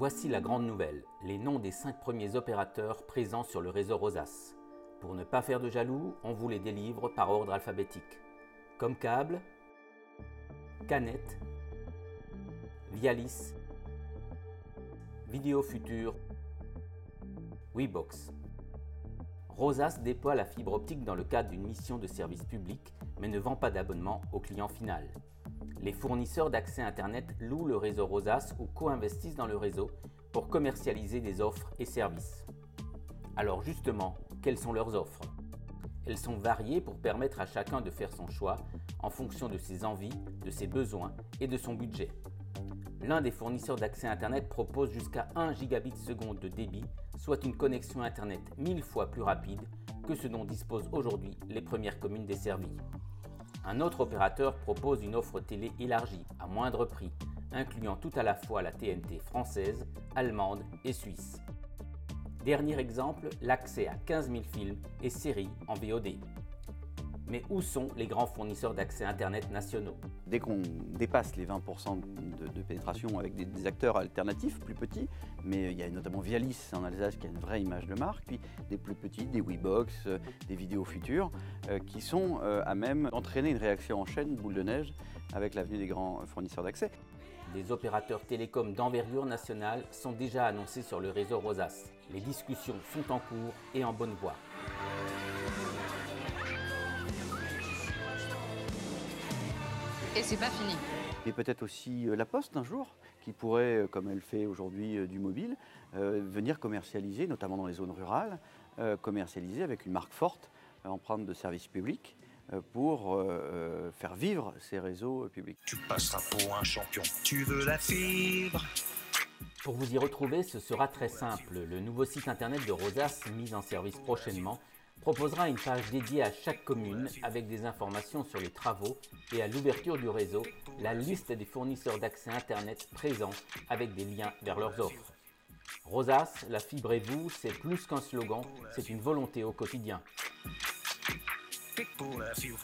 Voici la grande nouvelle, les noms des 5 premiers opérateurs présents sur le réseau Rosas. Pour ne pas faire de jaloux, on vous les délivre par ordre alphabétique. Comcable, Canet, Vialis, Vidéo Futur, WeBox. Rosas déploie la fibre optique dans le cadre d'une mission de service public, mais ne vend pas d'abonnement au client final. Les fournisseurs d'accès Internet louent le réseau Rosas ou co-investissent dans le réseau pour commercialiser des offres et services. Alors justement, quelles sont leurs offres? Elles sont variées pour permettre à chacun de faire son choix en fonction de ses envies, de ses besoins et de son budget. L'un des fournisseurs d'accès Internet propose jusqu'à 1 gigabit seconde de débit, soit une connexion Internet 1000 fois plus rapide que ce dont disposent aujourd'hui les premières communes desservies. Un autre opérateur propose une offre télé élargie à moindre prix, incluant tout à la fois la TNT française, allemande et suisse. Dernier exemple, l'accès à 15 000 films et séries en VOD. Mais où sont les grands fournisseurs d'accès Internet nationaux? Dès qu'on dépasse les 20% de pénétration avec des acteurs alternatifs plus petits, mais il y a notamment Vialis en Alsace qui a une vraie image de marque, puis des plus petits, des WeBox, des Vidéo Futur, qui sont à même d'entraîner une réaction en chaîne, boule de neige, avec l'avenue des grands fournisseurs d'accès. Des opérateurs télécoms d'envergure nationale sont déjà annoncés sur le réseau Rosas. Les discussions sont en cours et en bonne voie. Et c'est pas fini. Et peut-être aussi La Poste un jour, qui pourrait, comme elle fait aujourd'hui du mobile, venir commercialiser, notamment dans les zones rurales, commercialiser avec une marque forte, empreinte de service public, pour faire vivre ces réseaux publics. Tu passeras pour un champion, tu veux la fibre. Pour vous y retrouver, ce sera très simple. Le nouveau site internet de Rosas, mis en service prochainement, proposera une page dédiée à chaque commune avec des informations sur les travaux et à l'ouverture du réseau, la liste des fournisseurs d'accès Internet présents avec des liens vers leurs offres. Rosas, la fibre et vous, c'est plus qu'un slogan, c'est une volonté au quotidien. Pour la fibre.